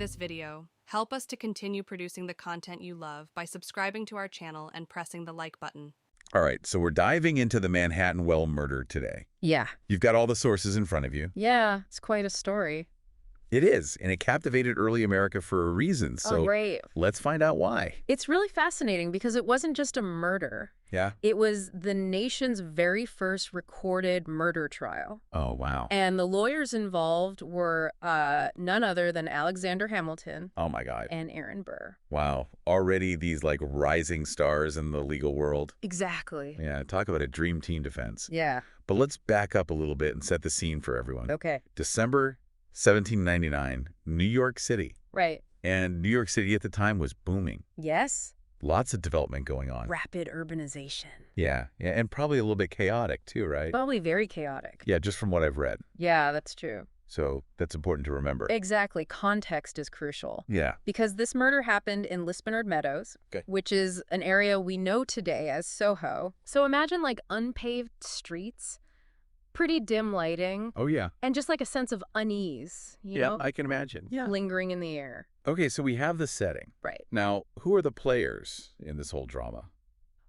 this video, help us to continue producing the content you love by subscribing to our channel and pressing the like button. All right, so we're diving into the Manhattan Well murder today. Yeah. You've got all the sources in front of you. Yeah, it's quite a story. It is, and it captivated early America for a reason, so right. let's find out why. It's really fascinating because it wasn't just a murder. Yeah? It was the nation's very first recorded murder trial. Oh, wow. And the lawyers involved were none other than Alexander Hamilton Oh, my God. and Aaron Burr. Wow. Already these, rising stars in the legal world. Exactly. Yeah, talk about a dream team defense. Yeah. But let's back up a little bit and set the scene for everyone. Okay. December 1799, New York City. Right. And New York City at the time was booming. Yes. Lots of development going on. Rapid urbanization. Yeah, and probably a little bit chaotic too, right? Probably very chaotic. Yeah, just from what I've read. Yeah, that's true. So that's important to remember. Exactly. Context is crucial. Yeah. Because this murder happened in Lisbonard Meadows, Okay. which is an area we know today as Soho. So imagine unpaved streets, pretty dim lighting, Oh, yeah. and just a sense of unease, you know, I can imagine. Yeah. lingering in the air. Okay, so we have the setting. Right. Now, who are the players in this whole drama?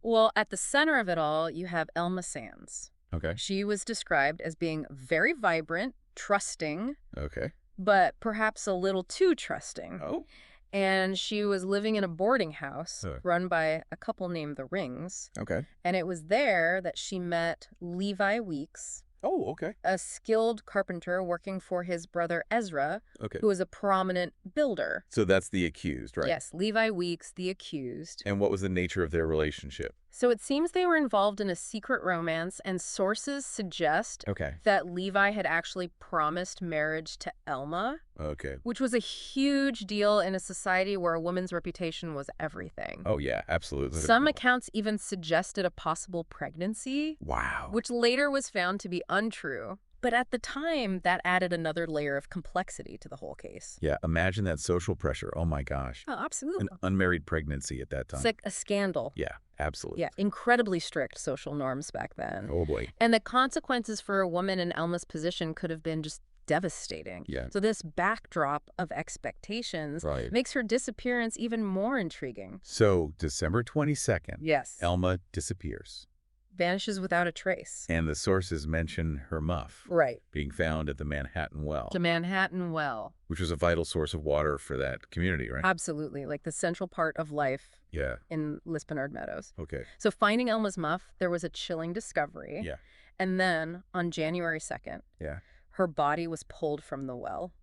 Well, at the center of it all, you have Erma Sands. Okay. She was described as being very vibrant, trusting, Okay. but perhaps a little too trusting. Oh. And she was living in a boarding house Huh. run by a couple named the Rings. Okay. And it was there that she met Levi Weeks, Oh, okay. a skilled carpenter working for his brother Ezra, Okay. who was a prominent builder. So that's the accused, right? Yes, Levi Weeks, the accused. And what was the nature of their relationship? So it seems they were involved in a secret romance, and sources suggest Okay. that Levi had actually promised marriage to Elma, Okay. which was a huge deal in a society where a woman's reputation was everything. Oh, yeah, absolutely. Some accounts even suggested a possible pregnancy, Wow. which later was found to be untrue. But at the time, that added another layer of complexity to the whole case. Yeah, imagine that social pressure. Oh, my gosh. Oh, absolutely. An unmarried pregnancy at that time. It's like a scandal. Yeah, absolutely. Yeah, incredibly strict social norms back then. Oh, boy. And the consequences for a woman in Elma's position could have been just devastating. Yeah. So this backdrop of expectations Right. makes her disappearance even more intriguing. So, December 22nd, Yes. Elma disappears. Vanishes without a trace. And the sources mention her muff Right. being found at the Manhattan Well, The Manhattan Well. which was a vital source of water for that community, right? Absolutely. Like the central part of life Yeah. in Lisbonard Meadows. Okay. So finding Elma's muff, there was a chilling discovery. Yeah. And then on January 2nd, Yeah. her body was pulled from the well.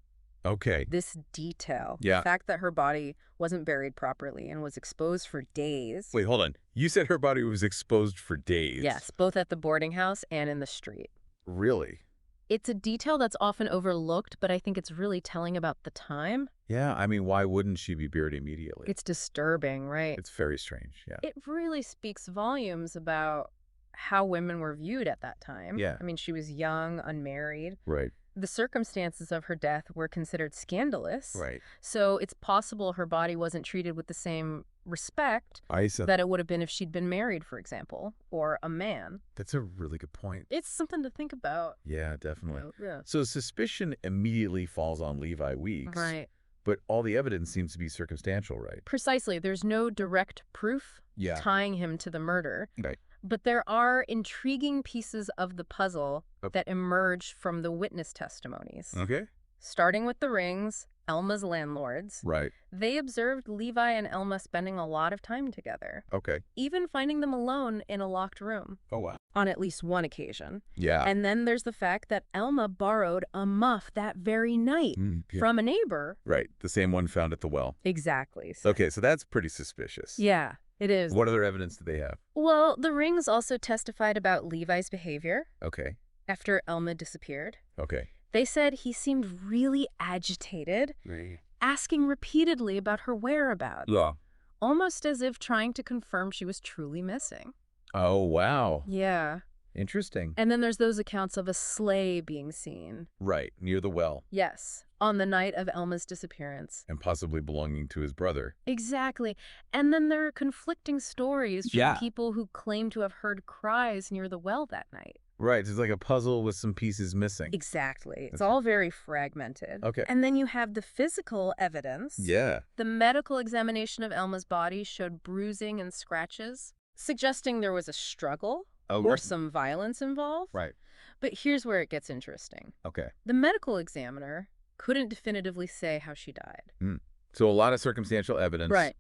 Okay. This detail, Yeah. the fact that her body wasn't buried properly and was exposed for days. Wait, hold on. You said her body was exposed for days. Yes, both at the boarding house and in the street. Really? It's a detail that's often overlooked, but I think it's really telling about the time. Yeah. I mean, why wouldn't she be buried immediately? It's disturbing, right? It's very strange. Yeah. It really speaks volumes about how women were viewed at that time. Yeah. I mean, she was young, unmarried. Right. The circumstances of her death were considered scandalous. Right. So it's possible her body wasn't treated with the same respect I said that it would have been if she'd been married, for example, or a man. that's a really good point. It's something to think about. Yeah, definitely. Yeah. So suspicion immediately falls on Levi Weeks. Right. But all the evidence seems to be circumstantial, right? Precisely. There's no direct proof Yeah. tying him to the murder. Right. But there are intriguing pieces of the puzzle Okay. that emerge from the witness testimonies. Okay. Starting with the Rings, Elma's landlords. Right. They observed Levi and Elma spending a lot of time together, Okay. even finding them alone in a locked room Oh, wow. on at least one occasion. Yeah. And then there's the fact that Elma borrowed a muff that very night Yeah. from a neighbor. Right. The same one found at the well. Exactly. Okay, so that's pretty suspicious. Yeah, it is. What other evidence do they have? Well, the Rings also testified about Levi's behavior Okay. after Elma disappeared. Okay. They said he seemed really agitated, Right. asking repeatedly about her whereabouts, Yeah. almost as if trying to confirm she was truly missing. Oh, wow. Yeah. Interesting. And then there's those accounts of a sleigh being seen. Right. Near the well. Yes, on the night of Elma's disappearance. And possibly belonging to his brother. Exactly. And then there are conflicting stories from Yeah. people who claim to have heard cries near the well that night. Right. It's like a puzzle with some pieces missing. Exactly. It's Okay. all very fragmented. Okay. And then you have the physical evidence. Yeah. The medical examination of Elma's body showed bruising and scratches, suggesting there was a struggle or some violence involved. Right. But here's where it gets interesting. Okay. The medical examiner couldn't definitively say how she died. So a lot of circumstantial evidence. Right.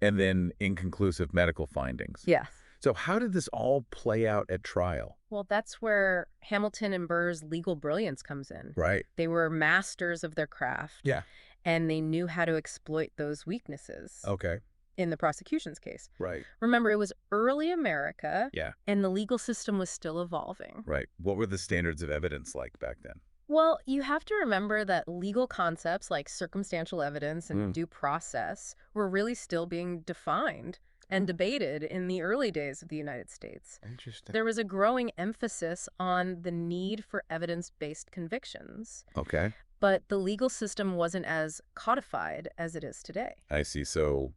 And then inconclusive medical findings. Yes. So how did this all play out at trial? Well, that's where Hamilton and Burr's legal brilliance comes in. Right. They were masters of their craft. Yeah. And they knew how to exploit those weaknesses Okay. in the prosecution's case. Right. Remember, it was early America. Yeah. And the legal system was still evolving. Right. What were the standards of evidence like back then? Well, you have to remember that legal concepts like circumstantial evidence and due process were really still being defined and debated in the early days of the United States. Interesting. There was a growing emphasis on the need for evidence-based convictions, Okay. but the legal system wasn't as codified as it is today. I see. So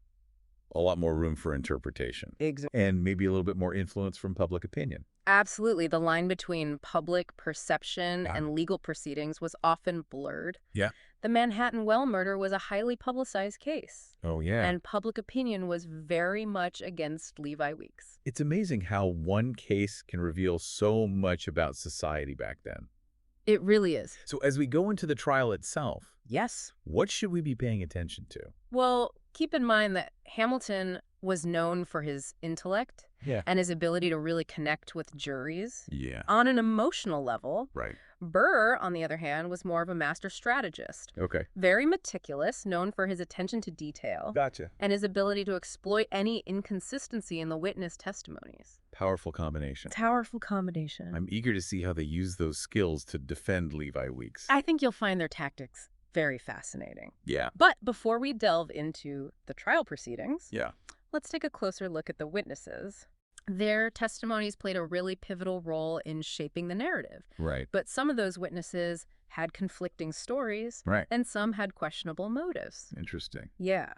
a lot more room for interpretation. Exactly. And maybe a little bit more influence from public opinion. Absolutely. The line between public perception and legal proceedings was often blurred. Yeah. The Manhattan Well murder was a highly publicized case. Oh, yeah. And public opinion was very much against Levi Weeks. It's amazing how one case can reveal so much about society back then. It really is. So as we go into the trial itself, Yes. what should we be paying attention to? Well, keep in mind that Hamilton was known for his intellect and his ability to really connect with juries. Yeah. On an emotional level, Right. Burr, on the other hand, was more of a master strategist. Okay. Very meticulous, known for his attention to detail. Gotcha. And his ability to exploit any inconsistency in the witness testimonies. Powerful combination. Powerful combination. I'm eager to see how they use those skills to defend Levi Weeks. I think you'll find their tactics very fascinating. Yeah. But before we delve into the trial proceedings, Yeah. let's take a closer look at the witnesses. Their testimonies played a really pivotal role in shaping the narrative. Right. But some of those witnesses had conflicting stories, Right. and some had questionable motives. Interesting. Yeah.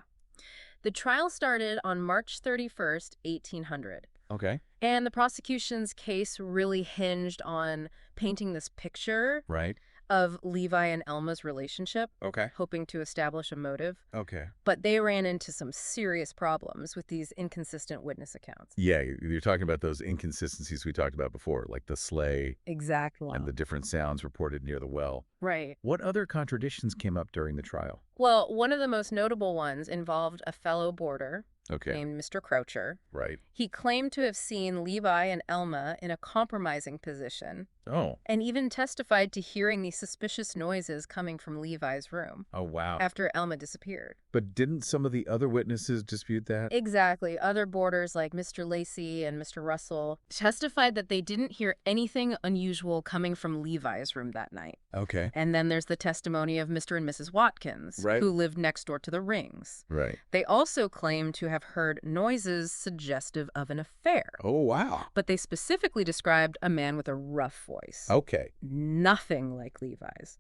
The trial started on March 31st, 1800. Okay. And the prosecution's case really hinged on painting this picture Right. of Levi and Elma's relationship, Okay. hoping to establish a motive. Okay. But they ran into some serious problems with these inconsistent witness accounts. Yeah, you're talking about those inconsistencies we talked about before, like the sleigh Exactly. and the different sounds reported near the well. Right. What other contradictions came up during the trial? Well, one of the most notable ones involved a fellow boarder Okay. named Mr. Croucher. Right. He claimed to have seen Levi and Elma in a compromising position Oh. and even testified to hearing these suspicious noises coming from Levi's room Oh, wow. after Elma disappeared. But didn't some of the other witnesses dispute that? Exactly. Other boarders like Mr. Lacey and Mr. Russell testified that they didn't hear anything unusual coming from Levi's room that night. Okay. And then there's the testimony of Mr. and Mrs. Watkins, Right. who lived next door to the Rings. Right. They also claimed to have heard noises suggestive of an affair. Oh, wow. But they specifically described a man with a rough voice. Okay. Nothing like Levi's.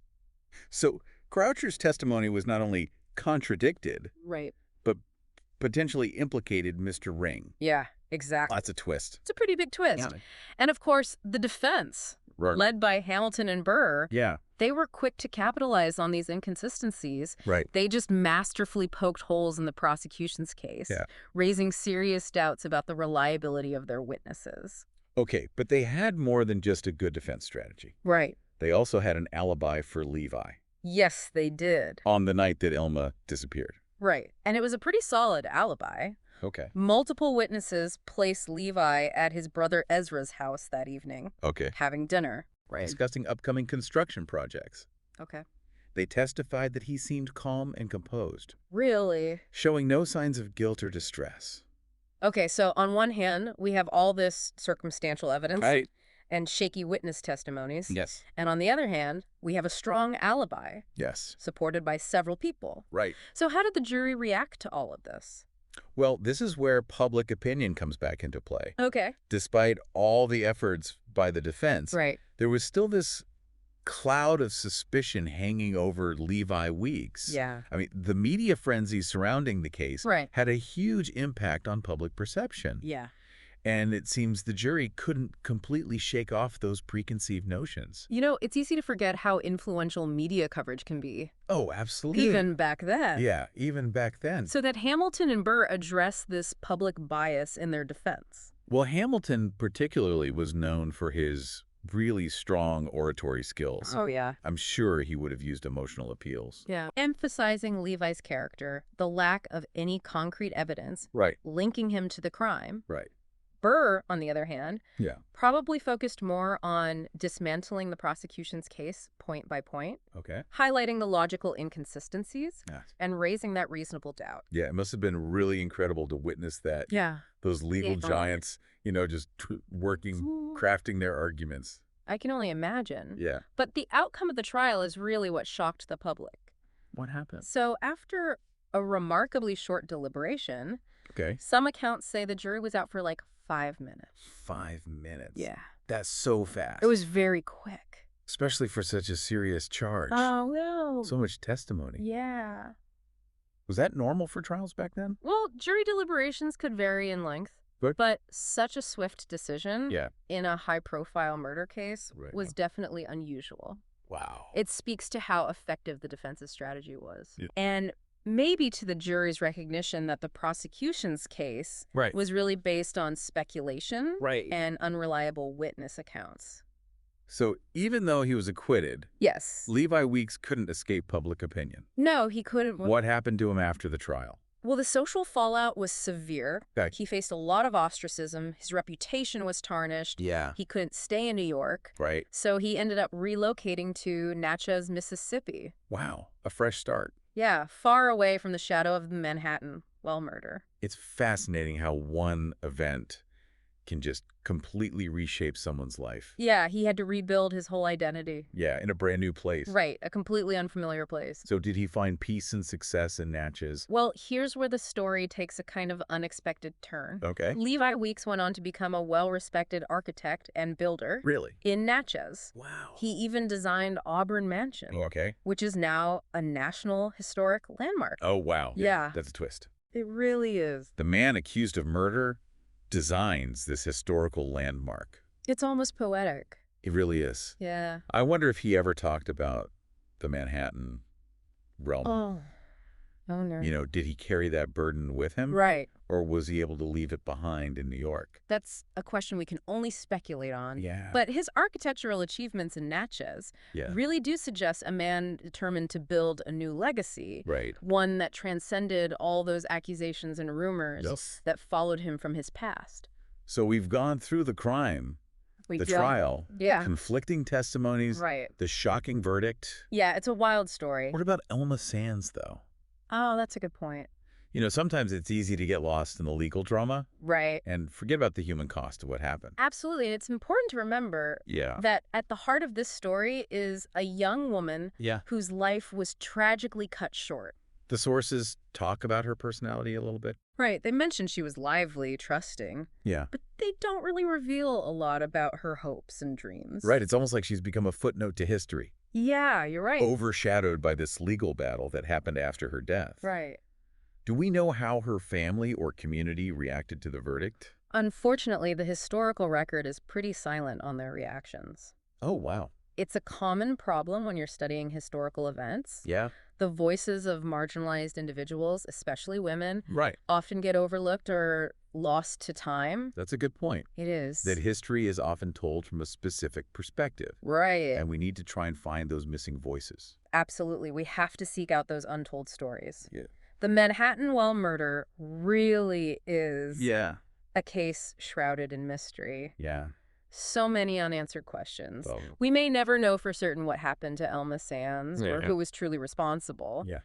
So Croucher's testimony was not only contradicted, Right. but potentially implicated Mr. Ring. Yeah, exactly. That's a twist. It's a pretty big twist. And of course, the defense, Right. led by Hamilton and Burr, Yeah. they were quick to capitalize on these inconsistencies. Right. They just masterfully poked holes in the prosecution's case, Yeah. raising serious doubts about the reliability of their witnesses. Okay, but they had more than just a good defense strategy. Right. They also had an alibi for Levi Yes, they did. on the night that Elma disappeared. Right. And it was a pretty solid alibi. Okay. Multiple witnesses placed Levi at his brother Ezra's house that evening, Okay. having dinner. Discussing upcoming construction projects. Okay. They testified that he seemed calm and composed, Really? showing no signs of guilt or distress. Okay, so on one hand, we have all this circumstantial evidence and shaky witness testimonies. Yes. And on the other hand, we have a strong alibi Yes. supported by several people. Right. So how did the jury react to all of this? Well, this is where public opinion comes back into play. Okay. Despite all the efforts by the defense, Right. there was still this cloud of suspicion hanging over Levi Weeks. Yeah. I mean, the media frenzy surrounding the case Right. had a huge impact on public perception. Yeah. And it seems the jury couldn't completely shake off those preconceived notions. You know, it's easy to forget how influential media coverage can be. Oh, absolutely. Even back then. Yeah, even back then. So that Hamilton and Burr address this public bias in their defense. Well, Hamilton particularly was known for his really strong oratory skills. Oh, yeah. I'm sure he would have used emotional appeals. Yeah. Emphasizing Levi's character, the lack of any concrete evidence Right. linking him to the crime. Right. Burr, on the other hand, Yeah. probably focused more on dismantling the prosecution's case point by point, Okay. highlighting the logical inconsistencies, Yeah. and raising that reasonable doubt. Yeah, it must have been really incredible to witness that. Yeah. Those legal Yeah. giants, just working, crafting their arguments. I can only imagine. Yeah. But the outcome of the trial is really what shocked the public. What happened? So after a remarkably short deliberation, Okay. some accounts say the jury was out for like 5 minutes. 5 minutes. Yeah. That's so fast. It was very quick. Especially for such a serious charge. Oh, no. So much testimony. Yeah. Was that normal for trials back then? Well, jury deliberations could vary in length, but such a swift decision in a high-profile murder case was definitely unusual. Wow. It speaks to how effective the defense's strategy was. Yeah. And maybe to the jury's recognition that the prosecution's case was really based on speculation and unreliable witness accounts. So even though he was acquitted, Yes. Levi Weeks couldn't escape public opinion. No, he couldn't. What happened to him after the trial? Well, the social fallout was severe. Okay. He faced a lot of ostracism. His reputation was tarnished. Yeah. He couldn't stay in New York. Right. So he ended up relocating to Natchez, Mississippi. Wow. A fresh start. Yeah, far away from the shadow of the Manhattan murder. It's fascinating how one event can just completely reshape someone's life. Yeah, he had to rebuild his whole identity. Yeah, in a brand new place. Right, a completely unfamiliar place. So did he find peace and success in Natchez? Well, here's where the story takes a kind of unexpected turn. Okay. Levi Weeks went on to become a well-respected architect and builder. Really? In Natchez. Wow. He even designed Auburn Mansion, Okay. which is now a National Historic Landmark. Oh, wow. Yeah. That's a twist. It really is. The man accused of murder designs this historical landmark. It's almost poetic. It really is. Yeah. I wonder if he ever talked about the Manhattan realm. Oh no. Did he carry that burden with him? Right. Or was he able to leave it behind in New York? That's a question we can only speculate on. Yeah. But his architectural achievements in Natchez really do suggest a man determined to build a new legacy. Right. One that transcended all those accusations and rumors that followed him from his past. So we've gone through the crime, the trial, conflicting testimonies, the shocking verdict. Yeah, it's a wild story. What about Erma Sands, though? Oh, that's a good point. Sometimes it's easy to get lost in the legal drama. Right. And forget about the human cost of what happened. Absolutely. And it's important to remember that at the heart of this story is a young woman whose life was tragically cut short. The sources talk about her personality a little bit. Right. They mention she was lively, trusting. Yeah. But they don't really reveal a lot about her hopes and dreams. Right. It's almost like she's become a footnote to history. Yeah, you're right. Overshadowed by this legal battle that happened after her death. Right. Do we know how her family or community reacted to the verdict? Unfortunately, the historical record is pretty silent on their reactions. Oh, wow. It's a common problem when you're studying historical events. Yeah. The voices of marginalized individuals, especially women, Right. often get overlooked or lost to time. That's a good point. It is. That history is often told from a specific perspective. Right. And we need to try and find those missing voices. Absolutely. We have to seek out those untold stories. Yeah. The Manhattan murder really is a case shrouded in mystery. Yeah. So many unanswered questions. Oh. We may never know for certain what happened to Erma Sands or who was truly responsible. Yeah.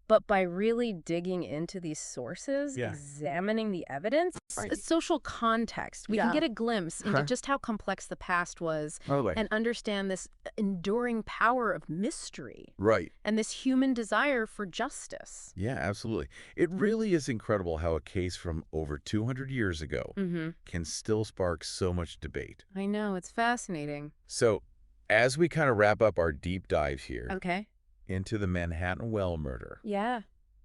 But by really digging into these sources, examining the evidence, social context, we can get a glimpse into just how complex the past was and understand this enduring power of mystery. Right. And this human desire for justice. Yeah, absolutely. It really is incredible how a case from over 200 years ago can still spark so much debate. I know, it's fascinating. So, as we kind of wrap up our deep dive here Okay. into the Manhattan murder, Yeah.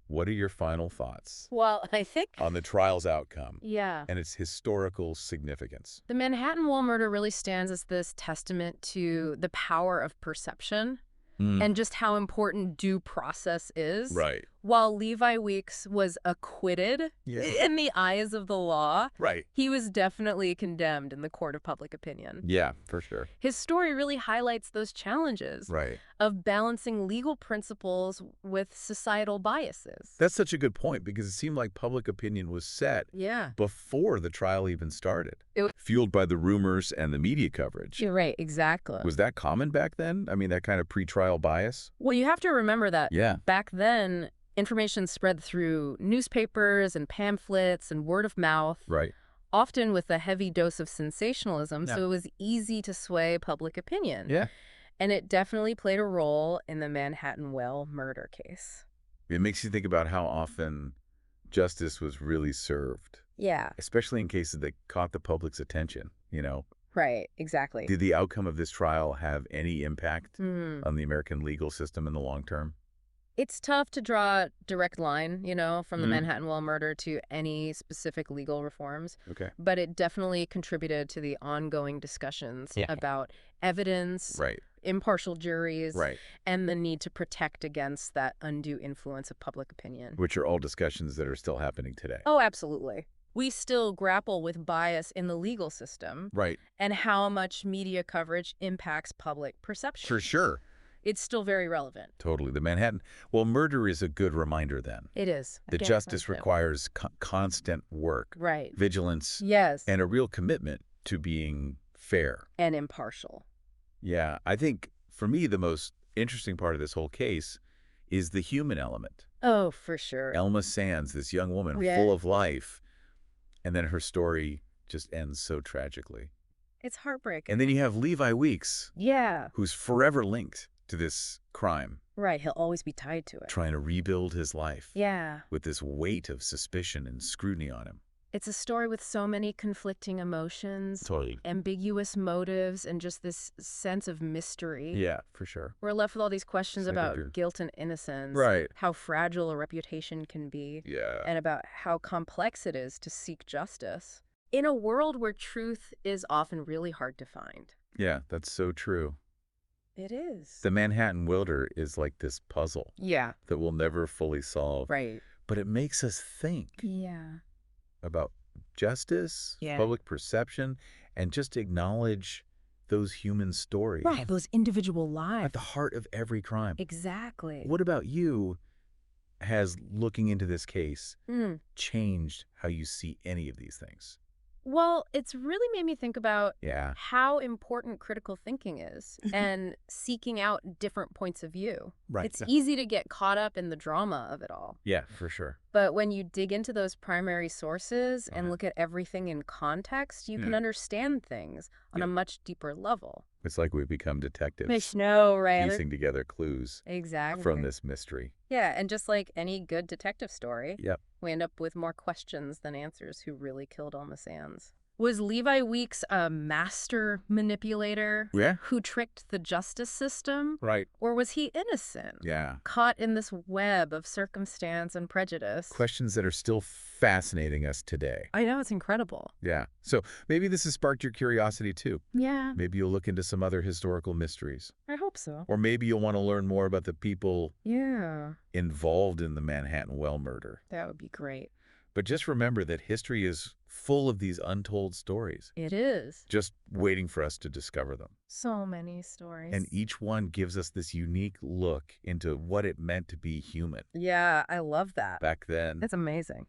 What are your final thoughts Well, I think, on the trial's outcome yeah, and its historical significance? the Manhattan Wall murder really stands as this testament to the power of perception and just how important due process is. Right. While Levi Weeks was acquitted in the eyes of the law, Right. he was definitely condemned in the court of public opinion. Yeah, for sure. His story really highlights those challenges Right. of balancing legal principles with societal biases. That's such a good point because it seemed like public opinion was set Yeah. before the trial even started, It- fueled by the rumors and the media coverage. You're right, exactly. Was that common back then? I mean, that kind of pre-trial bias? Well, you have to remember that Yeah. back then, information spread through newspapers and pamphlets and word of mouth, Right. often with a heavy dose of sensationalism, Yeah. so it was easy to sway public opinion. Yeah. And it definitely played a role in the Manhattan Well murder case. It makes you think about how often justice was really served, Yeah, especially in cases that caught the public's attention, you know? right, exactly. Did the outcome of this trial have any impact Hmm. on the American legal system in the long term? It's tough to draw a direct line, from the Mhm. Manhattan Well murder to any specific legal reforms, Okay. but it definitely contributed to the ongoing discussions about evidence, Right. impartial juries, Right. and the need to protect against that undue influence of public opinion. Which are all discussions that are still happening today. Oh, absolutely. We still grapple with bias in the legal system Right. and how much media coverage impacts public perception. For sure. It's still very relevant. Totally. The Manhattan. Well, murder is a good reminder then. It is. The Again, justice like that. requires constant work, Right. vigilance, Yes. and a real commitment to being fair. And impartial. Yeah. I think for me, the most interesting part of this whole case is the human element. Oh, for sure. Erma Sands, this young woman Yeah. full of life, and then her story just ends so tragically. It's heartbreaking. And then you have Levi Weeks, Yeah. who's forever linked to this crime, Right. He'll always be tied to it. trying to rebuild his life Yeah. with this weight of suspicion and scrutiny on him. It's a story with so many conflicting emotions, Totally. ambiguous motives, and just this sense of mystery. Yeah, for sure. We're left with all these questions It's like about guilt and innocence, Right. how fragile a reputation can be, Yeah. and about how complex it is to seek justice in a world where truth is often really hard to find. Yeah, that's so true. It is. The Manhattan Wilder is like this puzzle Yeah. that we'll never fully solve. Right. But it makes us think Yeah. about justice, Yeah. public perception, and just acknowledge those human stories Right. Those individual at lives. the heart of every crime. Exactly. What about you? Has looking into this case Mm. changed how you see any of these things? Well, it's really made me think about Yeah. how important critical thinking is and seeking out different points of view. Right. It's easy to get caught up in the drama of it all. Yeah, for sure. But when you dig into those primary sources and Uh-huh. look at everything in context, you can Yeah. understand things on a much deeper level. It's like we've become detectives, No, right? piecing together clues Exactly. from this mystery. Yeah, and just like any good detective story, Yep. we end up with more questions than answers. Who really killed Erma Sands? Was Levi Weeks a master manipulator Yeah. who tricked the justice system? Right. Or was he innocent, Yeah. caught in this web of circumstance and prejudice? Questions that are still fascinating us today. I know, it's incredible. Yeah. So maybe this has sparked your curiosity too. Yeah, Maybe you'll look into some other historical mysteries. I hope so. Or maybe you'll want to learn more about the people Yeah, involved in the Manhattan Well murder. that would be great. But just remember that history is full of these untold stories, It is. just waiting for us to discover them. So many stories. And each one gives us this unique look into what it meant to be human Yeah, I love that. back then. It's amazing.